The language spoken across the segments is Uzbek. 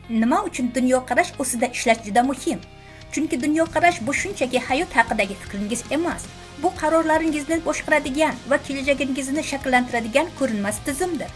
Nima uchun dunyoqarash ustida ishlash juda muhim? Chunki dunyoqarash bu shunchaki hayot haqidagi fikringiz emas. Bu qarorlaringizni boshqaradigan va kelajagingizni shakllantiradigan ko'rinmas tizimdir.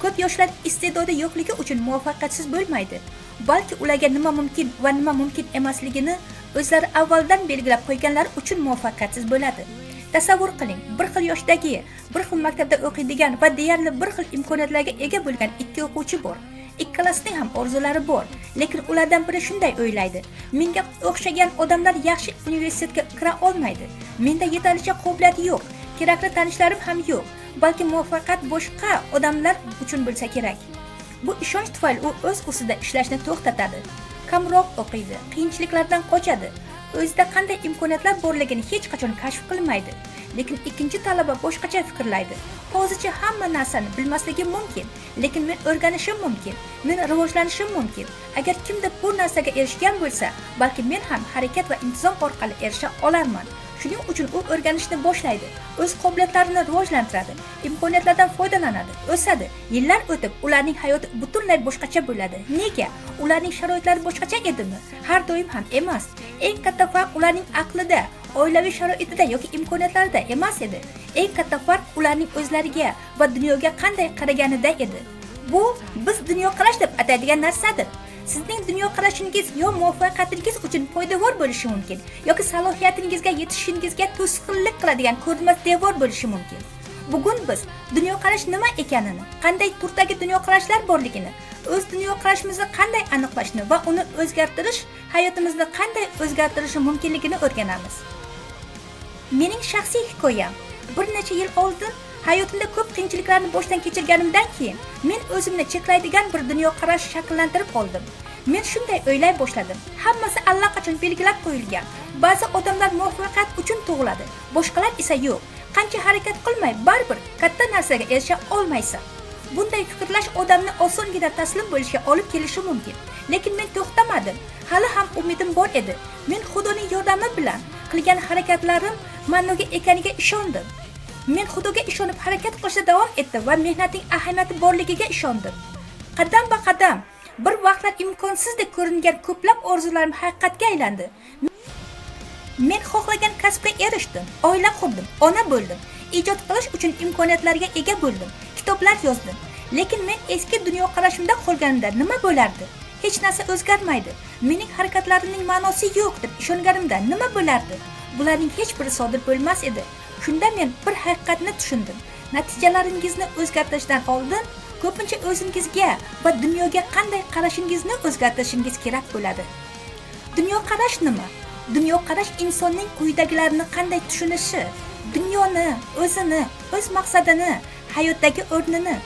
Ko'p yoshlar iste'dodi yo'qligi uchun muvaffaqiyatsiz bo'lmaydi, balki ularga nima mumkin va nima mumkin emasligini o'zlari avvaldan belgilab qo'yganlar uchun muvaffaqiyatsiz bo'ladi. Tasavvur qiling, bir xil yoshdagi, bir xil maktabda o'qiydigan va deyarli bir xil imkoniyatlarga ega bo'lgan ikki o'quvchi bor. Ikkalasining ham orzulari bor, lekin ulardan biri shunday o'ylaydi: menga o'xshagan odamlar yaxshi universitetga kira olmaydi. Menda yetarlicha qobiliyat yo'q, kerakli tanishlarim ham yo'q, balki muvaffaqiyat boshqa odamlar uchun bo'lsa kerak. Bu ishonch tufayli u o'z ustida ishlashni to'xtatadi, kamroq o'qiydi, qiyinchiliklardan qochadi, o'zida qanday imkoniyatlar borligini hech qachon kashf qilmaydi. Lekin ikkinchi talaba boshqacha fikrlaydi. Hozircha hamma narsani bilmasligim mumkin, lekin men o'rganishim mumkin, men rivojlanishim mumkin. Agar kimdir bu narsaga erishgan bo'lsa, balki men ham harakat va intizom orqali erisha olarman. Shuning uchun u o'rganishni boshlaydi, o'z qobiliyatlarini rivojlantiradi, imkoniyatlardan foydalanadi, o'sadi. Yillar o'tib ularning hayoti butunlay boshqacha bo'ladi. Nega? Ularning sharoitlari boshqacha edimi? Har doim ham emas. Eng katta farq ularning aqlida, oilaviy sharoitida yoki imkoniyatlarida emas edi. Eng katta farq ularning o'zlariga va dunyoga qanday qaraganida edi. Bu biz dunyoqarash deb ataydigan narsadir. Sizning dunyoqarashingiz yo muvaffaqiyatingiz uchun foydavor bo'lishi mumkin, yoki salohiyatingizga yetishishingizga to'sqinlik qiladigan ko'rinmas devor bo'lishi mumkin. Bugun biz dunyoqarash nima ekanini, qanday turdagi dunyoqarashlar borligini, o'z dunyoqarashimizni qanday aniqlashni va uni o'zgartirish hayotimizni qanday o'zgartirishi mumkinligini o'rganamiz. Mening shaxsiy hikoyam: bir necha yil oldin hayotimda ko'p qiyinchiliklarni boshdan kechirganimdan keyin men o'zimni cheklaydigan bir dunyoqarash shakllantirib oldim. Men shunday o'ylay boshladim: hammasi allaqachon belgilab qo'yilgan. Ba'zi odamlar muvaffaqiyat uchun tug'iladi, boshqalar esa yo'q. Qancha harakat qilmay, baribir katta narsaga erisha olmaysan. Bunday fikrlash odamni osongina taslim bo'lishga olib kelishi mumkin. Lekin men to'xtamadim. Hali ham umidim bor edi. Men Xudoning yordami bilan qilgan harakatlarim ma'noga ekaniga ishondim. Men Xudoga ishonib harakat qilishda davom etdim va mehnatning ahamiyati borligiga ishondim. Qadam-ba-qadam bir vaqtlar imkonsizdek ko'ringan ko'plab orzularim haqiqatga aylandi. Men xohlagan kasbga erishdim, oila qurdim, ona bo'ldim, ijod qilish uchun imkoniyatlarga ega bo'ldim, kitoblar yozdim. Lekin men eski dunyoqarashimda qolganimda nima bo'lardi? Hech narsa o'zgarmaydi. Mening harakatlarimning ma'nosi yo'q deb ishonganimda nima bo'lardi? Bularning hech biri sodir bo'lmas edi. Shunda men bir haqiqatni tushundim. Natijalaringizni o'zgartirishdan oldin ko'pincha o'zingizga va dunyoga qanday qarashingizni o'zgartirishingiz kerak bo'ladi. Dunyoqarash nima? Dunyoqarash insonning quyidagilarini qanday tushunishi, dunyoni, o'zini, o'z maqsadini, hayotdagi o'rnini.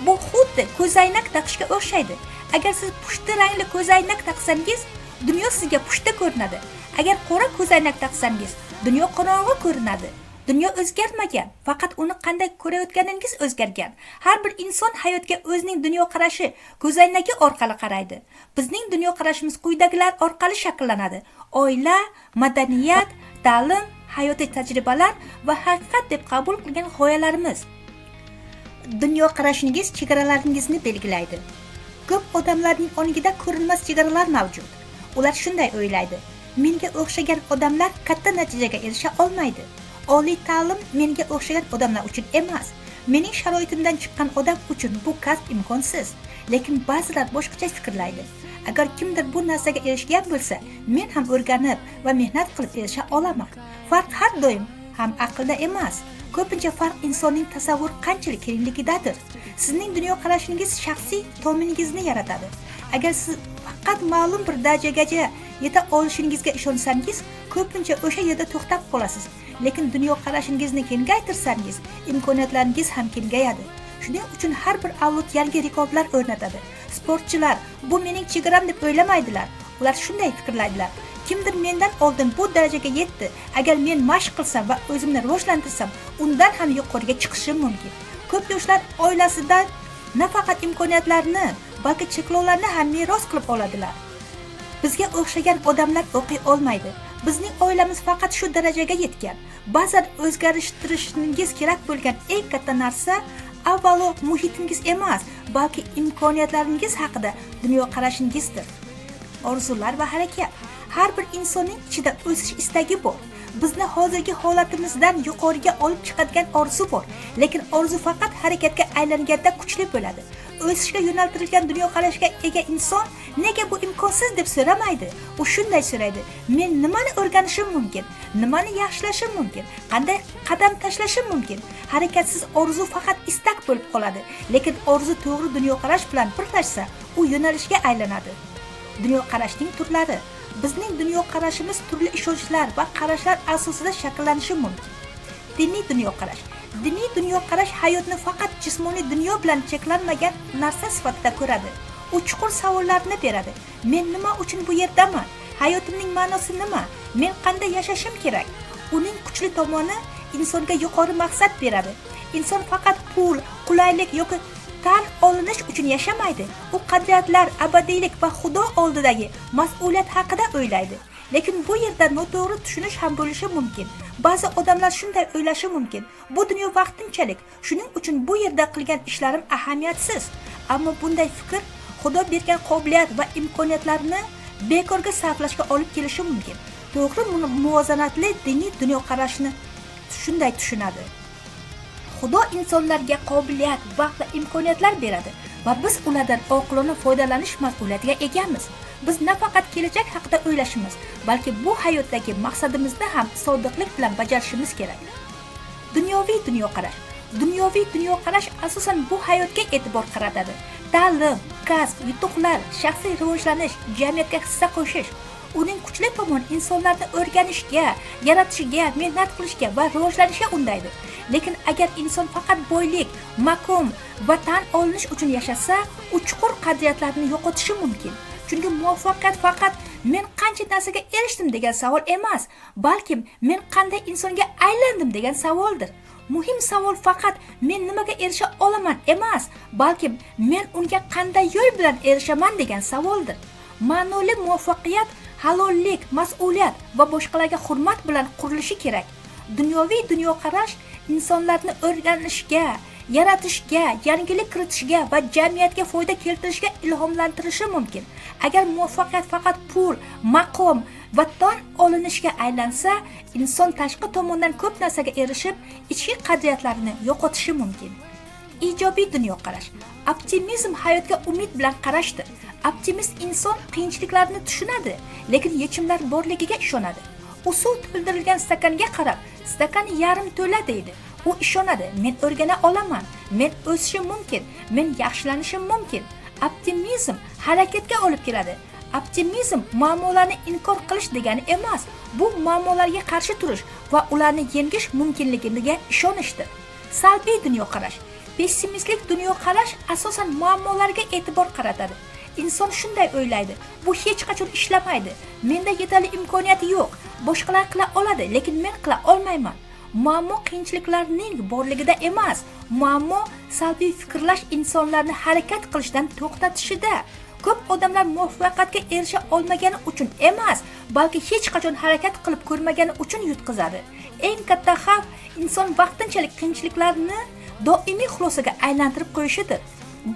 Bu xuddi ko'zoynak taqishga o'xshaydi. Agar siz pushti rangli ko'zoynak taqsangiz, dunyo sizga pushti ko'rinadi. Agar qora ko'zoynak taqsangiz, dunyo qorong'i ko'rinadi. Dunyo o'zgarmagan, faqat uni qanday ko'rayotganingiz o'zgargan. Har bir inson hayotga o'zining dunyoqarashi, ko'zoynagi orqali qaraydi. Bizning dunyoqarashimiz quyidagilar orqali shakllanadi: oila, madaniyat, ta'lim, hayotiy tajribalar va haqiqat deb qabul qilgan g'oyalarimiz. Dunyoqarashingiz chegaralaringizni belgilaydi. Ko'p odamlarning ongida ko'rinmas chegaralar mavjud. Ular shunday o'ylaydi: menga o'xshagan odamlar katta natijaga erisha olmaydi. Oliy ta'lim menga o'xshagan odamlar uchun emas. Mening sharoitimdan chiqqan odam uchun bu kasb imkonsiz. Lekin ba'zilar boshqacha fikrlaydi. Agar kimdir bu narsaga erishgan bo'lsa, men ham o'rganib va mehnat qilib erisha olaman. Farq har doim ham aqlda emas. Ko'pincha farq insonning tasavvur qanchalik kengligidadir. Sizning dunyoqarashingiz shaxsiy tominingizni yaratadi. Agar siz faqat ma'lum bir darajagacha yeta olishingizga ishonsangiz, ko'pincha o'sha yerda to'xtab qolasiz. Lekin dunyoqarashingizni kengaytirsangiz, imkoniyatlaringiz ham kengayadi. Shuning uchun har bir avlod yangi rekordlar o'rnatadi. Sportchilar bu mening chegaram deb o'ylamaydilar. Ular shunday fikrlaydilar: kimdir mendan oldin bu darajaga yetdi. Agar men mashq qilsam va o'zimni rivojlantirsam, undan ham yuqoriga chiqishim mumkin. Ko'p yoshlar oilasidan nafaqat imkoniyatlarni, balki cheklovlarni ham meros qilib oladilar. Bizga o'xshagan odamlar o'qiy olmaydi. Bizning oilamiz faqat shu darajaga yetgan. Ba'zan o'zgartirishingiz kerak bo'lgan eng katta narsa avvalo muhitingiz emas, balki imkoniyatlaringiz haqida dunyoqarashingizdir. Orzular va harakat. Har bir insonning ichida o'sish istagi bor. Bizni hozirgi holatimizdan yuqoriga olib chiqadigan orzu bor, lekin orzu faqat harakatga aylanganda kuchli bo'ladi. O'sishga yo'naltirilgan dunyoqarashga ega inson nega bu imkonsiz deb so'ramaydi. U shunday so'raydi: men nimani o'rganishim mumkin? Nimani yaxshilashim mumkin? Qanday qadam tashlashim mumkin? Harakatsiz orzu faqat istak bo'lib qoladi, lekin orzu to'g'ri dunyoqarash bilan birlashsa, u yo'nalishga aylanadi. Dunyoqarashning turlari. Bizning dunyoqarashimiz turli ishonchlar va qarashlar asosida shakllanishi mumkin. Diniy dunyoqarash. Diniy dunyoqarash hayotni faqat jismoniy dunyo bilan cheklanmagan narsa sifatida ko'radi. U chuqur savollarni beradi. Men nima uchun bu yerdaman? Hayotimning ma'nosi nima? Men qanday yashashim kerak? Uning kuchli tomoni insonga yuqori maqsad beradi. Inson faqat pul, qulaylik yoki tan olinish uchun yashamaydi. U qadriyatlar, abadiylik va Xudo oldidagi mas'uliyat haqida o'ylaydi. Lekin bu yerda noto'g'ri tushunish ham bo'lishi mumkin. Ba'zi odamlar shunday o'ylashi mumkin: bu dunyo vaqtinchalik, shuning uchun bu yerda qilgan ishlarim ahamiyatsiz. Ammo bunday fikr Xudo bergan qobiliyat va imkoniyatlarni bekorga sarflashga olib kelishi mumkin. To'g'ri muvozanatli diniy dunyoqarashni shunday tushunadi. Xudo insonlarga qobiliyat, vaqt va imkoniyatlar beradi va biz ulardan oqilona foydalanish mas'uliyatiga egamiz. Biz nafaqat kelajak haqida o'ylashimiz, balki bu hayotdagi maqsadimizni ham sodiqlik bilan bajarishimiz kerak. Dunyoviy dunyoqarash. Dunyoviy dunyoqarash asosan bu hayotga e'tibor qaratadi. Ta'lim, kasb, yutuqlar, shaxsiy rivojlanish, jamiyatga hissa qo'shish. Uning kuchli tomoni insonlarni o'rganishga, yaratishga, mehnat qilishga va rivojlanishga undaydi. Lekin agar inson faqat boylik, maqom va tan olinish uchun yashasa, u chuqur qadriyatlarni yo'qotishi mumkin. Chunki muvaffaqiyat faqat men qancha narsaga erishdim degan savol emas, balki men qanday insonga aylandim degan savoldir. Muhim savol faqat men nimaga erisha olaman emas, balki men unga qanday yo'l bilan erishaman degan savoldir. Ma'noli muvaffaqiyat halollik, mas'uliyat va boshqalarga hurmat bilan qurilishi kerak. Dunyoviy dunyoqarash insonlarni o'rganishga, yaratishga, yangilik kiritishga va jamiyatga foyda keltirishga ilhomlantirishi mumkin. Agar muvaffaqiyat faqat pul, maqom va tan olinishga aylansa, inson tashqi tomondan ko'p narsaga erishib, ichki qadriyatlarini yo'qotishi mumkin. Ijobiy dunyoqarash. Optimizm hayotga umid bilan qarashdir. Optimist inson qiyinchiliklarni tushunadi, lekin yechimlar borligiga ishonadi. U suv to'ldirilgan stakanga qarab, stakan yarim to'la deydi. U ishonadi: men o'rgana olaman, men o'sishim mumkin, men yaxshilanishim mumkin. Optimizm harakatga olib keladi. Optimizm muammolarni inkor qilish degani emas, bu muammolarga qarshi turish va ularni yengish mumkinligiga ishonishdir. Salbiy dunyoqarash. Pessimistlik dunyoqarash asosan muammolarga e'tibor qaratadi. Inson shunday o'ylaydi: bu hech qachon ishlamaydi, menda yetarli imkoniyat yo'q, boshqalar qila oladi, lekin men qila olmayman. Muammo qiyinchiliklarning borligida emas, muammo salbiy fikrlash insonlarni harakat qilishdan to'xtatishida. Ko'p odamlar muvaffaqiyatga erisha olmagani uchun emas, balki hech qachon harakat qilib ko'rmagani uchun yutqizadi. Eng katta xavf inson vaqtinchalik qiyinchiliklarni doimiy xulosaga aylantirib qo'yishidir.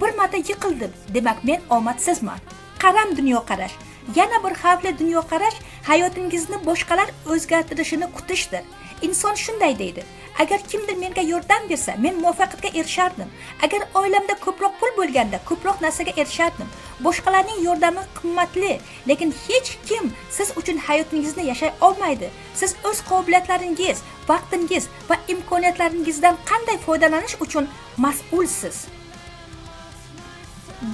Bir marta yiqildim, demak men omadsizman. Qaram dunyoqarash. Yana bir xavfli dunyoqarash hayotingizni boshqalar o'zgartirishini kutishdir. Inson shunday deydi: agar kimdir menga yordam bersa, men muvaffaqiyatga erishardim. Agar oilamda ko'proq pul bo'lganda, ko'proq narsaga erishardim. Boshqalarning yordami qimmatli, lekin hech kim siz uchun hayotingizni yashay olmaydi. Siz o'z qobiliyatlaringiz, vaqtingiz va imkoniyatlaringizdan qanday foydalanish uchun mas'ulsiz.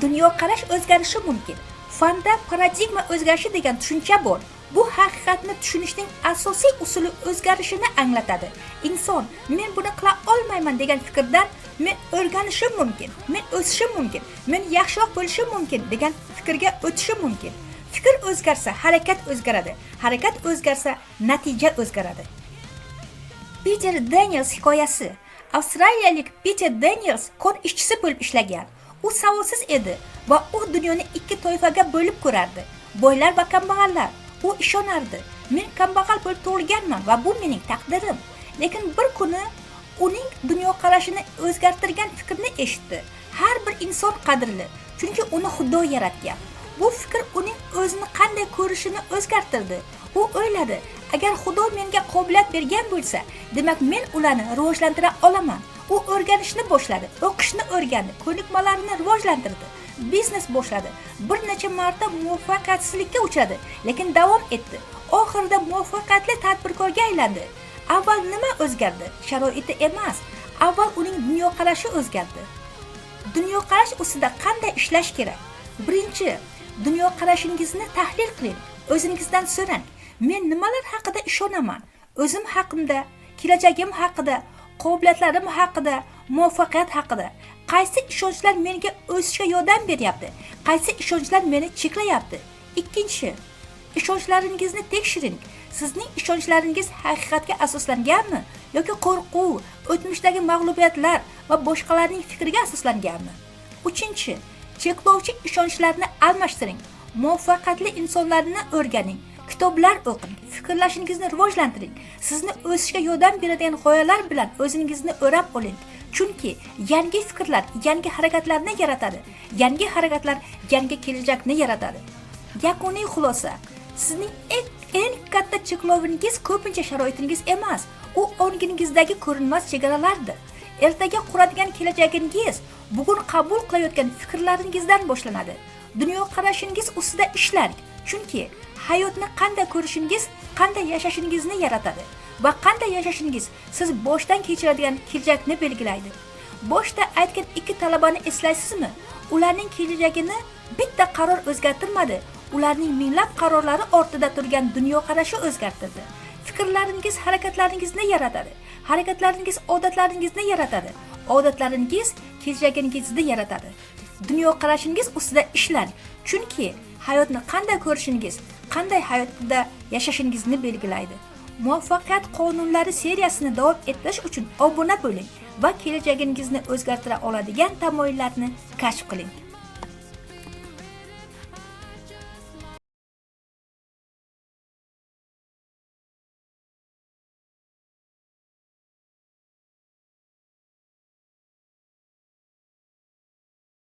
Dunyoqarash o'zgarishi mumkin. Fanda paradigma o'zgarishi degan tushuncha bor. Bu haqiqatni tushunishning asosiy usuli o'zgarishini anglatadi. Inson men buni qila olmayman degan fikrdan men o'rganishim mumkin, men o'sishim mumkin, men yaxshiroq bo'lishim mumkin degan fikrga o'tishi mumkin. Fikr o'zgarsa, harakat o'zgaradi. Harakat o'zgarsa, natija o'zgaradi. Peter Daniels hikoyasi. Avstraliyalik Peter Daniels kon ishchisi bo'lib ishlagan. U savodsiz edi va u dunyoni ikki toifaga bo'lib ko'rardi: boylar va kambag'allar. U ishonardi: men kambag'al bo'lib tug'ilganman va bu mening taqdirim. Lekin bir kuni uning dunyoqarashini o'zgartirgan fikrni eshitdi. Har bir inson qadrli, chunki uni Xudo yaratgan. Bu fikr uning o'zini qanday ko'rishini o'zgartirdi. U o'yladi, agar Xudo menga qobiliyat bergan bo'lsa, demak men ularni rivojlantira olaman. U o'rganishni boshladi, o'qishni o'rgandi, ko'nikmalarini rivojlantirdi, biznes boshladi. Bir necha marta muvaffaqiyatsizlikka uchradi, lekin davom etdi. Oxirida muvaffaqiyatli tadbirkorga aylandi. Avval nima o'zgardi? Sharoiti emas, avval uning dunyoqarashi o'zgardi. Dunyoqarash ustida qanday ishlash kerak? Birinchi, dunyoqarashingizni tahlil qiling. O'zingizdan so'rang. Men nimalar haqida ishonaman? O'zim haqimda, kelajagim haqida, qobiliyatlarim haqida, muvaffaqiyat haqida. Qaysi ishonchlar menga o'sishga yordam beryapti? Qaysi ishonchlar meni cheklayapti? Ikkinchi, ishonchlaringizni tekshiring. Sizning ishonchlaringiz haqiqatga asoslanganmi yoki qo'rquv, o'tmishdagi mag'lubiyatlar va boshqalarning fikriga asoslanganmi? Uchinchi, cheklovchi ishonchlarni almashtiring. Muvaffaqiyatli insonlarni o'rganing, kitoblar o'qing, fikrlashingizni rivojlantiring. Sizni o'sishga yordam beradigan g'oyalar bilan o'zingizni o'rab oling. Chunki yangi fikrlar yangi harakatlarni yaratadi. Yangi harakatlar yangi kelajakni yaratadi. Yakuniy xulosa: sizning eng katta cheklovingiz ko'pincha sharoitingiz emas, u ongingizdagi ko'rinmas chegaralardir. Ertaga quradigan kelajagingiz bugun qabul qilayotgan fikrlaringizdan boshlanadi. Dunyoqarashingiz ustida ishlang, chunki hayotni qanday ko'rishingiz qanday yashashingizni yaratadi va qanday yashashingiz siz boshdan kechiradigan kelajakni belgilaydi. Boshda aytgan ikki talabani eslaysizmi? Ularning kelajagini bitta qaror o'zgartirmadi. Ularning minglab qarorlari ortida turgan dunyoqarashi o'zgartirdi. Fikrlaringiz harakatlaringizni yaratadi. Harakatlaringiz odatlaringizni yaratadi. Odatlaringiz kelajagingizni yaratadi. Dunyoqarashingiz ustida ishlang, chunki hayotni qanday ko'rishingiz, qanday hayotda yashashingizni belgilaydi. Muvaffaqiyat qonunlari seriyasini davom ettirish uchun obuna bo'ling va kelajagingizni o'zgartira oladigan tamoyillarni kashf qiling.